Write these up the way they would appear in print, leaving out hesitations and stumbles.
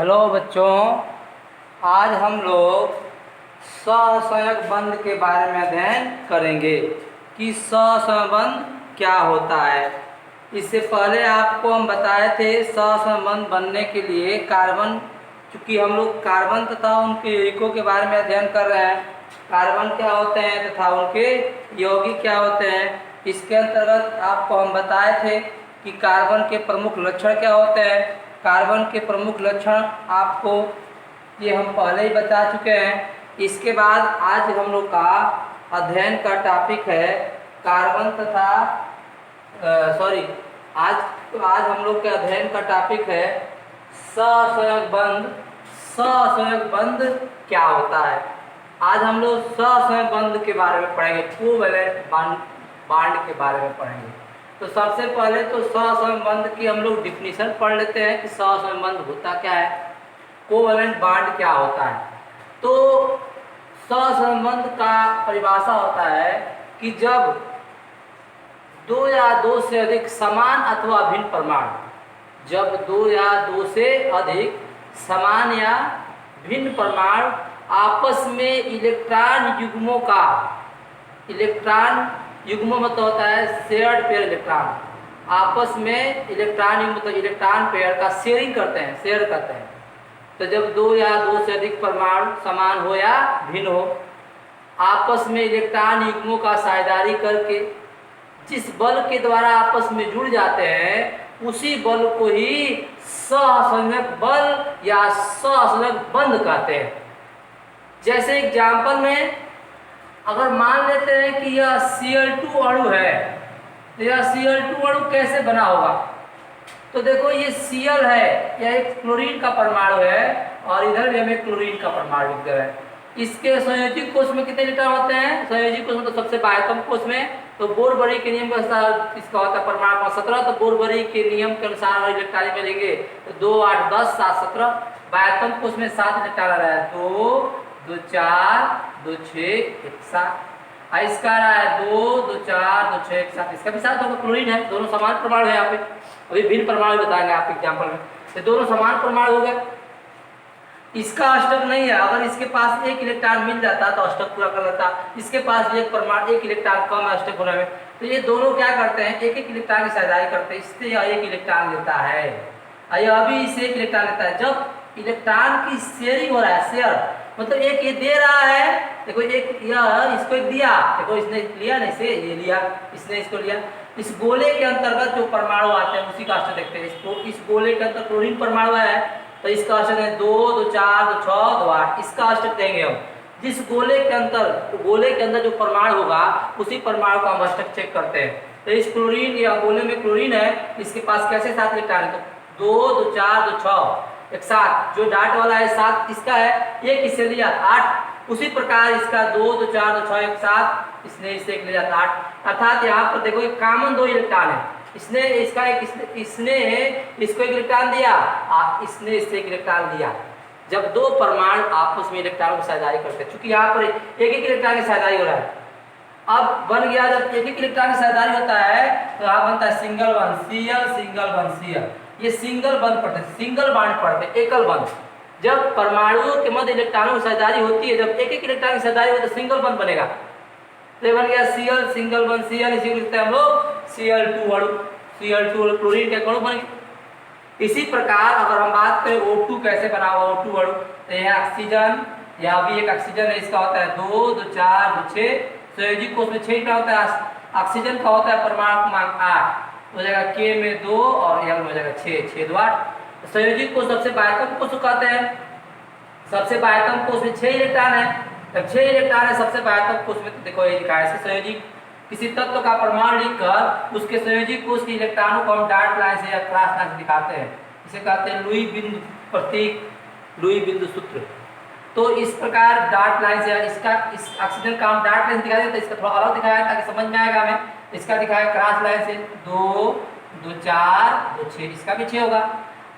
Hello बच्चों, आज हम लोग सहसंयोग बंध के बारे में अध्ययन करेंगे कि सहसंयोग बंध क्या होता है। इससे पहले आपको हम बताए थे सहसंयोग बंध बनने के लिए कार्बन, चूँकि हम लोग कार्बन तथा उनके यौगिकों के बारे में अध्ययन कर रहे हैं, कार्बन क्या होते हैं तथा उनके यौगिक क्या होते हैं। इसके अंतर्गत आपको हम बताए थे कि कार्बन के प्रमुख लक्षण क्या होते हैं। कार्बन के प्रमुख लक्षण आपको ये हम पहले ही बता चुके हैं। इसके बाद आज हम लोग का अध्ययन का टॉपिक है कार्बन तथा आज हम लोग के अध्ययन का टॉपिक है सहसंयोग बंध। सहसंयोग बंध क्या होता है। आज हम लोग सहसंयोग बंध के बारे में पढ़ेंगे, कोवैलेंट बॉन्ड के बारे में पढ़ेंगे। तो सबसे पहले तो सहसंयोग बंध की हम लोग डिफिनीशन पढ़ लेते हैं कि सहसंयोग बंध होता क्या है, कोवैलेंट बॉन्ड क्या होता है। तो सहसंयोग बंध का परिभाषा होता है कि जब दो या दो से अधिक समान अथवा भिन्न परमाणु, जब दो या दो से अधिक समान या भिन्न परमाणु आपस में इलेक्ट्रॉन युग्मों का, इलेक्ट्रॉन युग्म मतलब होता है शेयर्ड पेयर इलेक्ट्रॉन, आपस में इलेक्ट्रॉन युग्म मतलब इलेक्ट्रॉन पेयर का शेयरिंग करते हैं, शेयर करते हैं। तो जब दो या दो से अधिक परमाणु समान हो या भिन्न हो, आपस में इलेक्ट्रॉन युग्मों का साझेदारी करके जिस बल के द्वारा आपस में जुड़ जाते हैं उसी बल को ही सहसंयोग बल या सहसंयोग बंध कहते हैं। जैसे एग्जाम्पल में अगर मान लेते हैं कि यह Cl2 अणु है, तो यह Cl2 अणु कैसे बना होगा। तो देखो ये Cl है, यह एक क्लोरीन का परमाणु है और इधर भी हमें क्लोरीन का परमाणु इधर है। इसके संयोजी कोष में कितने इलेक्ट्रॉन होते हैं, संयोजी कोष में तो सबसे बाह्यतम कोष में तो बोरबरी के नियम के अनुसार इसका होता है परमाणु 17। तो बोरबरी के नियम के अनुसार अगर इलेक्ट्रॉन मिलेंगे तो 2 8 10 7 17, बाह्यतम कोष में 7 इलेक्ट्रॉन आ रहा है, 2 2 4 2 6 1 7। इसका रहा है 2 2 4 2 6 1 7, इसका भी 7 होगा, क्लोरीन है, दोनों समान परमाणु है। यहाँ पे अभी भिन्न परमाणु बताएंगे आप एग्जाम्पल में, तो दोनों समान परमाणु हो गए। इसका अष्टक नहीं है, अगर इसके पास एक इलेक्ट्रॉन मिल जाता तो अष्टक पूरा कर लेता, इसके पास एक परमाणु एक इलेक्ट्रॉन कम है अष्टक होने में। तो ये दोनों क्या करते हैं, एक एक इलेक्ट्रॉन की साझेदारी करते हैं, इससे यह एक इलेक्ट्रॉन लेता है, यह भी इससे एक इलेक्ट्रॉन लेता है। जब इलेक्ट्रॉन की शेयरिंग हो रहा है, शेयर मतलब एक ये दे रहा है, देखो एक यह इसको एक दिया, देखो इसने लिया नहीं से ये लिया, इसने इसको लिया। इस गोले के अंतर्गत जो परमाणु आते हैं उसी का अष्टक देखते हैं। इसको इस गोले के अंदर क्लोरीन परमाणु है तो इसका अष्टक है 2 2 4 2 6 2 8, इसका अष्टक देंगे हम। जिस गोले के अंदर, तो गोले के अंदर जो परमाणु होगा उसी परमाणु का हम अष्टक चेक करते हैं। तो इस क्लोरीन या गोले में क्लोरीन है, इसके पास कैसे 7 इलेक्ट्रॉन है, तो 2 2 4 2 6 1 7, जो डाट वाला है 7 इसका है, एक इससे लिया 8। उसी प्रकार इसका 2 2 4 2 6 1 7, इसने इससे एक लिया 8। अर्थात यहाँ पर देखो एक कॉमन 2 इलेक्ट्रॉन है, इसने इसका एक इसने इसको एक इलेक्ट्रॉन दिया, इसने इससे एक इलेक्ट्रॉन लिया। जब दो परमाणु आपस में इलेक्ट्रॉन की साझेदारी करते हैं, चूंकि यहाँ पर एक एक इलेक्ट्रॉन की साझेदारी हो रहा है, अब बन गया जब एक एक इलेक्ट्रॉन की साझेदारी होता है तो यहाँ बनता है single bond Cl, single bond Cl। ये सिंगल बॉन्ड पढ़ते हैं, सिंगल बॉन्ड पढ़ते हैं, एकल बॉन्ड। जब परमाणुओं के मध्य इलेक्ट्रॉनों की साझेदारी होती है, जब एक एक इलेक्ट्रॉन की साझेदारी होती है तो सिंगल बॉन्ड बनेगा। तो बन गया Cl, सिंगल बॉन्ड Cl, इसी को लिखते हैं हम लोग Cl2 अणु, Cl2 क्लोरीन के अणु बन गए। इसी प्रकार अगर हम बात करें O2 कैसे बना हुआ O2 अणु, तो यह ऑक्सीजन, यह भी एक ऑक्सीजन है, इसका होता है 2 2 4 2 6, संयोजी कोष में 6 इलेक्ट्रॉन होता है। ऑक्सीजन का होता है परमाणु क्रमांक 8, हो जाएगा K में 2 और L में हो जाएगा 6 6 2 8। संयोजी कोष सबसे बाह्यतम कोष कहते हैं, सबसे बाह्यतम कोष में 6 इलेक्ट्रॉन है। जब 6 इलेक्ट्रॉन है सबसे बाह्यतम कोष में, तो देखो ये लिखा है संयोजी किसी तत्व का परमाणु लिखकर उसके संयोजी कोष के इलेक्ट्रॉनों को हम डॉट लाइन से या क्रॉस लाइन से दिखाते हैं, इसे कहते हैं लुई बिंदु प्रतीक, लुई बिंदु सूत्र। तो इस प्रकार डॉट लाइन से इसका इस ऑक्सीजन का हम डॉट लाइन दिखा देते हैं, इसका थोड़ा अलग दिखाया ताकि समझ में आएगा हमें। इसका दिखाया क्रॉस लाइन से 2 2 4 2 6, इसका भी 6 होगा।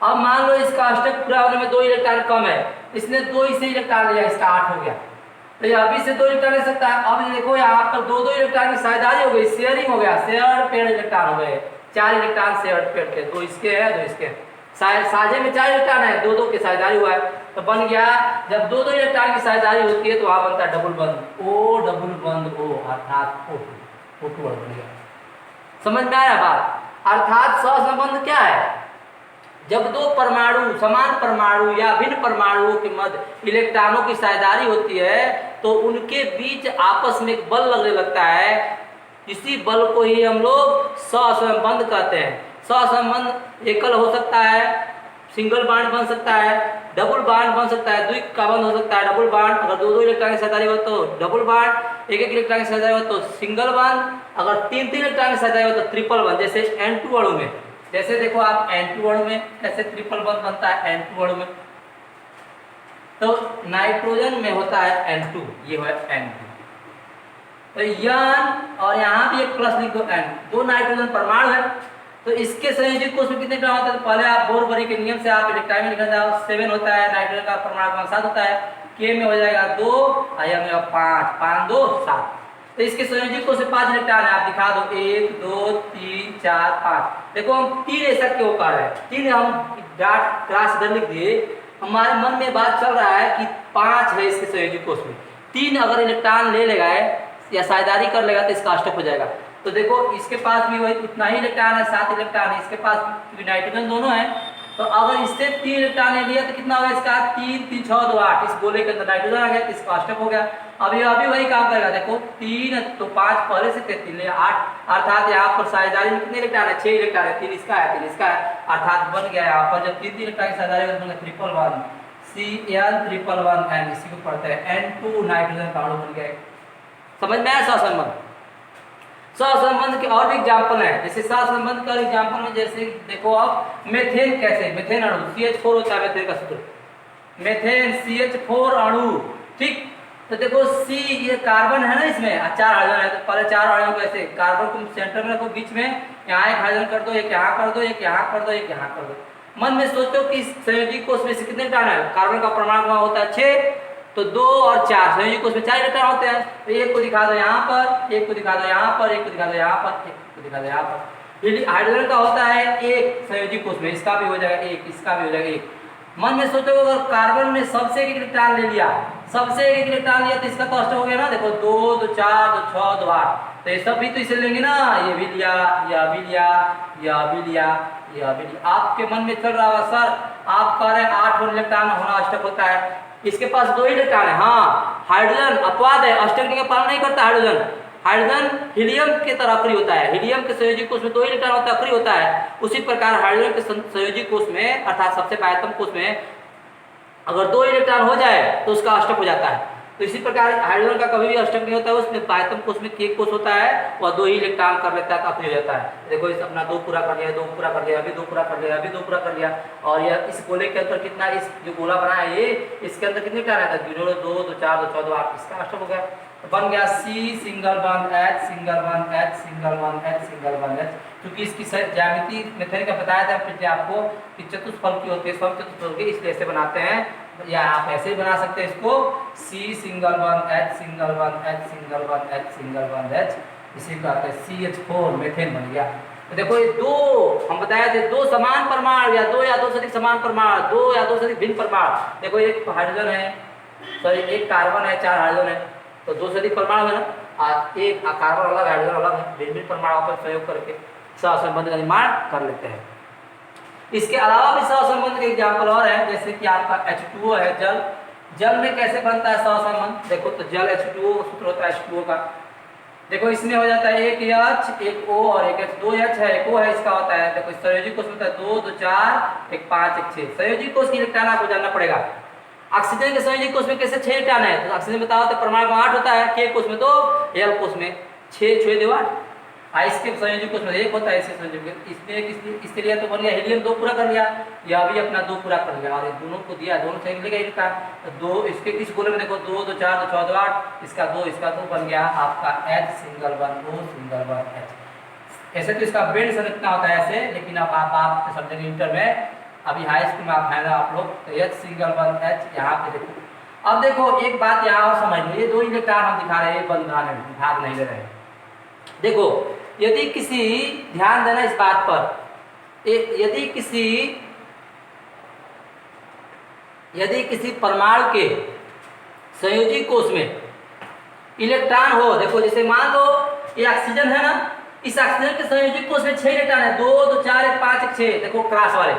अब मान लो इसका अष्टक पूरा होने में 2 इलेक्ट्रॉन कम है, इसने 2 इसे इलेक्ट्रॉन लिया, इसका 8 हो गया। तो ये अभी से 2 इलेक्ट्रॉन ले सकता है। अब देखो यहाँ पर 2 2 इलेक्ट्रॉन की साझेदारी हो गई, शेयरिंग हो गया, शेयर्ड पेयर इलेक्ट्रॉन हो गए, 4 इलेक्ट्रॉन शेयर्ड पेयर के, 2 इसके हैं 2 इसके हैं। साझे में 4 इलेक्ट्रॉन है, दो दो की साझेदारी हुआ है, तो बन गया जब दो दो इलेक्ट्रॉन की साझेदारी होती है तो वहां बनता है डबल बंद, ओ डबल बंद ओ, अर्थात O2 बन गया। समझ में आया बात? अर्थात सहसंबंध क्या है? जब दो परमाणु, समान परमाणु या भिन्न परमाणुओं के मध्य इलेक्ट्रॉनों की साझेदारी होती है तो उनके बीच आपस में एक बल लगने लगता है, इसी बल को ही हम लोग सहसंबंध कहते हैं। सहसंबंध एकल हो सकता है, सिंगल बॉन्ड बन सकता है, डबल बॉन्ड बन सकता है, द्विक का बंध हो सकता है, डबल बॉन्ड, अगर दो दो इलेक्ट्रॉन की साझेदारी हो तो डबल बॉन्ड, एक एक इलेक्ट्रॉन की साझेदारी हो तो सिंगल बॉन्ड, अगर तीन तीन इलेक्ट्रॉन की साझेदारी हो तो ट्रिपल बॉन्ड। जैसे N2 अणु में, जैसे देखो आप N2 अणु में कैसे ट्रिपल बॉन्ड बनता है, N2 अणु में तो नाइट्रोजन में होता है N2, ये है N2, तो N और यहाँ भी एक प्लस लिख दो N, दो नाइट्रोजन परमाणु है, तो इसके संयोजी कोष में कितने इलेक्ट्रॉन होते हैं? तो पहले आप बोर-बरी के नियम से आप इलेक्ट्रॉन में लिखना जाओ, 7 होता है, नाइट्रोजन का परमाणु क्रमांक 7 होता है, K में हो जाएगा 2, I में 5, 5 2 7, तो इसके संयोजी कोष में 5 इलेक्ट्रॉन है, आप दिखा दो 1 2 3 4 5। देखो हम 3 ऐसा क्यों कर रहे हैं, 3 हम डॉट क्रॉस इधर लिख दिए, हमारे मन में बात चल रहा है कि 5 है इसके संयोजी कोष में, 3 अगर इलेक्ट्रॉन ले लेगा या साझेदारी कर लेगा तो इसका अष्टक हो जाएगा। तो देखो इसके पास भी वही उतना ही इलेक्ट्रॉन है, 7 इलेक्ट्रॉन है, इसके पास नाइट्रोजन दोनों है, तो अगर इससे 3 इलेक्ट्रॉन ले लिया तो कितना होगा इसका? 3 3 6 2 8, इस गोले के अंदर नाइट्रोजन आ गया तो इसका अष्टक हो गया। अभी वही काम करेगा, देखो 3 तो 5 पहले से 3 ले 8, अर्थात यहाँ पर साझेदारी में कितने इलेक्ट्रॉन है? 6 इलेक्ट्रॉन है, 3 इसका है 3 इसका है, अर्थात बन गया यहाँ पर जब 3 इलेक्ट्रॉन की साझेदारी होगी तो triple bond Cl triple bond N, इसी को पढ़ते हैं N2 नाइट्रोजन का अणु बन गया। समझ में आया सहसंबंध? सहसंबंध के और भी एग्जाम्पल है, जैसे सहसंबंध का एग्जाम्पल में जैसे देखो आप मेथेन, कैसे मेथेन अणु CH4 होता है, मेथेन का सूत्र मेथेन CH4 अणु, ठीक, तो देखो C ये कार्बन है ना, इसमें 4 हाइड्रोजन है, तो पहले 4 हाइड्रोजन को ऐसे कार्बन को सेंटर में रखो, बीच में यहाँ एक हाइड्रोजन कर दो, एक यहाँ कर दो, एक यहाँ कर दो, एक यहाँ कर दो। मन में सोचो कि संयोजी कोष में से कितने इलेक्ट्रॉन है? कार्बन का परमाणु क्रमांक होता है 6, तो 2 और 4 संयोजी कोष में 4 इलेक्ट्रॉन होते हैं, तो एक को दिखा दो यहाँ पर, एक को दिखा दो यहाँ पर, एक को दिखा दो यहाँ पर, एक को दिखा दो यहाँ पर। हाइड्रोजन का होता है 1 संयोजी कोष में, इसका भी हो जाएगा 1, इसका भी हो जाएगा 1। मन में सोचो अगर कार्बन में सबसे एक इलेक्ट्रॉन ले लिया, सबसे एक इलेक्ट्रॉन लिया तो इसका तो अष्टक हो गया ना, देखो 2 2 4 2 6 2 8, तो ये सब भी तो इसे लेंगे ना, ये भी लिया, यह भी लिया, यह भी लिया, यह भी लिया। आपके मन में चल रहा है सर आप कह रहे हैं 8 इलेक्ट्रॉन होना अष्टक होता है, इसके पास 2 इलेक्ट्रॉन है, हाँ हाइड्रोजन अपवाद है, अष्टक का पालन नहीं करता हाइड्रोजन। हाइड्रोजन हीलियम के तरह अक्रिय होता है, हीलियम के संयोजी कोष में 2 इलेक्ट्रॉन होता है, अक्रिय होता है। उसी प्रकार हाइड्रोजन के संयोजी कोष में अर्थात सबसे बाह्यतम कोष में अगर 2 इलेक्ट्रॉन हो जाए तो उसका अष्टक हो जाता है। तो इसी प्रकार हाइड्रोजन का कभी भी अष्टक नहीं होता है, उसमें बाह्यतम कोष में एक कोष होता है वह 2 ही इलेक्ट्रॉन कर लेता है तो अक्रिय हो जाता है। देखो इस अपना 2 पूरा कर लिया, 2 पूरा कर लिया, अभी 2 पूरा कर लिया, अभी 2 पूरा कर लिया, और यह इस गोले के अंदर कितना, इस जो गोला बना है ये इसके अंदर कितने इलेक्ट्रॉन आता है? 0 2 2 4 2 6 2 8, इसका अष्टक हो गया, बन गया C single bond H single bond H single bond H single bond H। क्योंकि इसकी ज्यामिति मेथड का बताया था फिर आपको कि चतुष्फल की होती है, सम चतुष्फल की, इसलिए ऐसे बनाते हैं, या आप ऐसे ही बना सकते हैं इसको C single bond H single bond H single bond H single bond H, इसी को कहते हैं CH4 मेथेन बन गया। तो देखो ये 2 हम बताए थे, 2 समान परमाणु या 2 से अधिक समान परमाणु, 2 या 2 से अधिक भिन्न परमाणु, देखो एक हाइड्रोजन है, सॉरी एक कार्बन है, 4 हाइड्रोजन है, तो 2 से अधिक परमाणु है ना, एक कार्बन अलग हाइड्रोजन अलग है, भिन्न भिन्न परमाणुओं पर प्रयोग करके सहसंबंध का निर्माण कर लेते हैं। इसके अलावा भी सहसंबंध के एग्जाम्पल और है, जैसे कि आपका H2O है, जल में कैसे बनता है सहसंबंध? देखो तो जल H2O सूत्र होता है H2O का, देखो इसमें हो जाता है एक H एक O और एक H, 2 H है एक O है, इसका होता है देखो संयोजी कोष होता है 2 2 4 एक 5 एक 6, संयोजी कोष की इलेक्ट्रॉन आपको जानना पड़ेगा। ऑक्सीजन के संयोजी कोष में कैसे 6 इलेक्ट्रॉन है? तो ऑक्सीजन बताओ तो परमाणु में 8 होता है, K कोष में 2, L कोष में 6 6 2 8, इसके संयोजी कोष में 1 होता है, इसके संयोजी इसमें इसके लिए तो बन गया हीलियम 2 पूरा कर लिया, यह भी अपना 2 पूरा कर लिया, और ये दोनों को दिया, दोनों से मिलेगा इलेक्ट्रॉन, तो 2 इसके इस गोले में देखो 2 2 4 2 6 2 8, इसका 2 इसका 2 बन गया आपका H single bond O single bond H। ऐसे तो इसका बेंड संरचना होता है ऐसे, लेकिन अब आप समझेंगे इंटर में, अभी हाई स्कूल में आप है ना आप लोग, तो H सिंगल बॉन्ड H यहाँ पे देखो। अब देखो एक बात यहाँ और समझ लो, ये 2 इलेक्ट्रॉन हम दिखा रहे हैं, बंधन में भाग नहीं ले रहे हैं। देखो यदि किसी, ध्यान देना इस बात पर, यदि किसी यदि किसी परमाणु के संयोजी कोष में इलेक्ट्रॉन हो, देखो जैसे मान लो ये ऑक्सीजन है ना, इस ऑक्सीजन के संयोजी कोष में 6 इलेक्ट्रॉन है, 2 2 4 1 5 1 6, देखो क्रॉस वाले।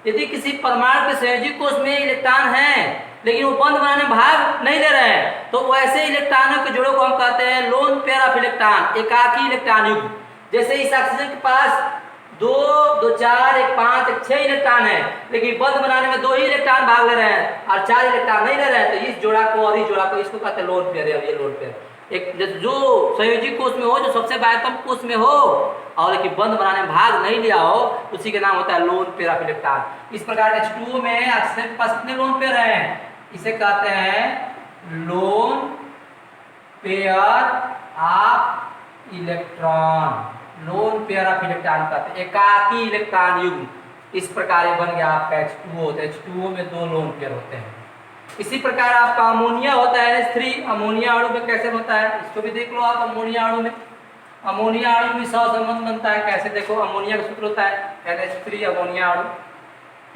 यदि किसी परमाणु के संयोजी कोष में इलेक्ट्रॉन है लेकिन वो बंध बनाने में भाग नहीं ले रहे हैं, तो वैसे इलेक्ट्रॉनों के जोड़ों को हम कहते हैं लोन पेयर ऑफ इलेक्ट्रॉन, एकाकी इलेक्ट्रॉन युग्म। जैसे इस ऑक्सीजन के पास 2 2 4 1 5 1 6 इलेक्ट्रॉन है, लेकिन बंध बनाने में 2 ही इलेक्ट्रॉन भाग ले रहे हैं और 4 इलेक्ट्रॉन नहीं ले रहे हैं, तो इस जोड़ा को और इस जोड़ा को इसको कहते हैं लोन पेयर। है ये लोन पेयर। एक जो संयोजी कोष में हो, जो सबसे बाह्यतम कोष में हो और लेकिन बंध बनाने में भाग नहीं लिया हो, उसी के नाम होता है लोन पेयर ऑफ इलेक्ट्रॉन। इस प्रकार H2O में ऑक्सीजन के पास कितने लोन पेयर हैं? इसे कहते हैं lone pair of electron. Lone pair of electron कहते हैं एकाकी इलेक्ट्रॉन युग्म। इस प्रकार ये बन गया आपका H2O। तो H2O में 2 लोन पेयर होते हैं। इसी प्रकार आपका अमोनिया होता है NH3। अमोनिया अणु में कैसे होता है, इसको भी देख लो आप। अमोनिया अणु में भी सहसंबंध बनता है। कैसे देखो, अमोनिया का सूत्र होता है NH3 अमोनिया अणु।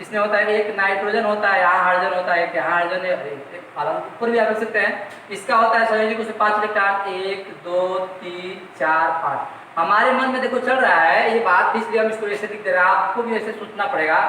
इसमें होता है एक नाइट्रोजन होता है, यहाँ हाइड्रोजन होता है, एक यहाँ हाइड्रोजन ऊपर भी आप देख सकते हैं। इसका होता है संयोजी कोष में 5 इलेक्ट्रॉन, 1 2 3 4 5। हमारे मन में देखो चल रहा है ये बात, इसलिए हम इसको ऐसे लिख दे रहे हैं, आपको भी ऐसे सोचना पड़ेगा।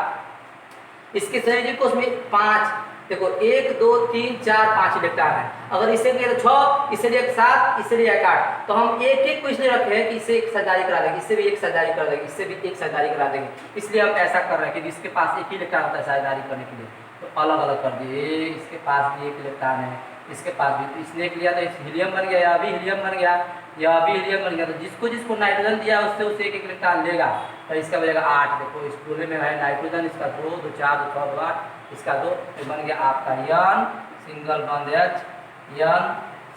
इसके संयोजी कोष में 5, देखो 1 2 3 4 5 इलेक्ट्रॉन है। अगर इसे लिया तो 6, इसे लिया 7, इसे लिया 8, तो हम एक एक को इसलिए रखे हैं कि इसे एक साथ जारी करा देंगे, इससे भी एक साथ जारी कर देंगे, इससे भी एक साथ जारी करा देंगे। इसलिए हम ऐसा कर रहे हैं कि इसके पास एक ही इलेक्ट्रॉन होता है साथ जारी करने के लिए, तो अलग अलग कर दिए। इसके पास भी एक इलेक्ट्रॉन है, इसके पास भी, तो इसलिए लिया तो हीलियम बन गया, या अभी हीलियम बन गया, या अभी हीलियम बन गया। तो जिसको जिसको नाइट्रोजन दिया उससे उसे एक एक इलेक्ट्रॉन लेगा, तो इसका बनेगा 8। देखो इस पूरे में है नाइट्रोजन, इसका 2 2 4 2 6 2 8, इसका 2, तो बन गया आपका N single bond H, N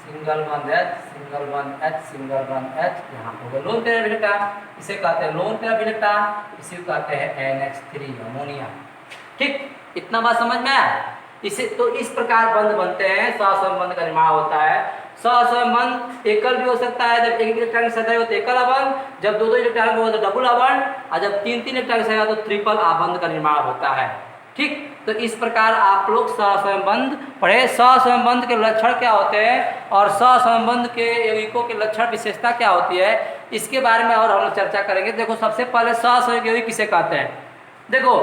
single bond H, single bond H, single bond H। यहाँ हो गया लोन पेयर ऑफ इलेक्ट्रॉन। इसे कहते हैं लोन पेयर ऑफ इलेक्ट्रॉन, इसे कहते हैं NH3 अमोनिया। ठीक, इतना बात समझ में आया। इसे तो इस प्रकार बंध बनते हैं, सहसंबंध का निर्माण होता है। सहसंबंध एकल भी हो सकता है, जब एक इलेक्ट्रॉन की संख्या हो तो एकल अबंध, जब 2 2 इलेक्ट्रॉन हो तो डबल अबंध, और जब 3 3 इलेक्ट्रॉन की संख्या हो तो ट्रिपल अबंध का निर्माण होता है। ठीक, तो इस प्रकार आप लोग सहसंबंध पढ़े। सहसंबंध के लक्षण क्या होते हैं और सहसंबंध के यौगिकों के लक्षण विशेषता क्या होती है, इसके बारे में और हम लोग चर्चा करेंगे। देखो सबसे पहले सहसंयोगी यौगिक किसे कहते हैं। देखो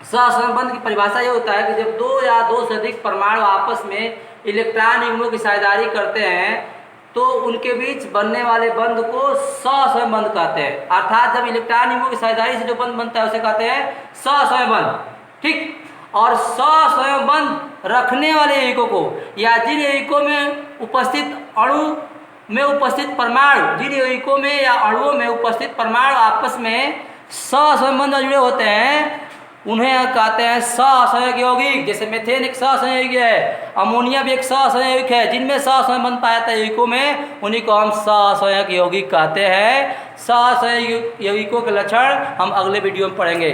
सहसंबंध की परिभाषा ये होता है कि जब 2 या 2 से अधिक परमाणु आपस में इलेक्ट्रॉन युग्मों की साझेदारी करते हैं तो उनके बीच बनने वाले बंध को सहसंबंध कहते हैं। अर्थात जब इलेक्ट्रॉन युग्मों की साझेदारी से जो बंध बनता है उसे कहते हैं सहसंबंध। ठीक, और सहसंबंध रखने वाले यौगिकों को या जिन यौगिकों में उपस्थित अणु में उपस्थित परमाणु, जिन यौगिकों में या अणुओं में उपस्थित परमाणु आपस में सहसंबंध जुड़े होते हैं उन्हें कहते हैं सहसंयोगी यौगिक। जैसे मेथेन एक सहसंयोगी है, अमोनिया भी एक सहसंयोगिक है। जिनमें सहसंबंध पाया जाता है यौगिकों में, उन्हीं को हम सहसंयोगी यौगिक कहते हैं। सहसंयोगी यौगिकों के लक्षण हम अगले वीडियो में पढ़ेंगे।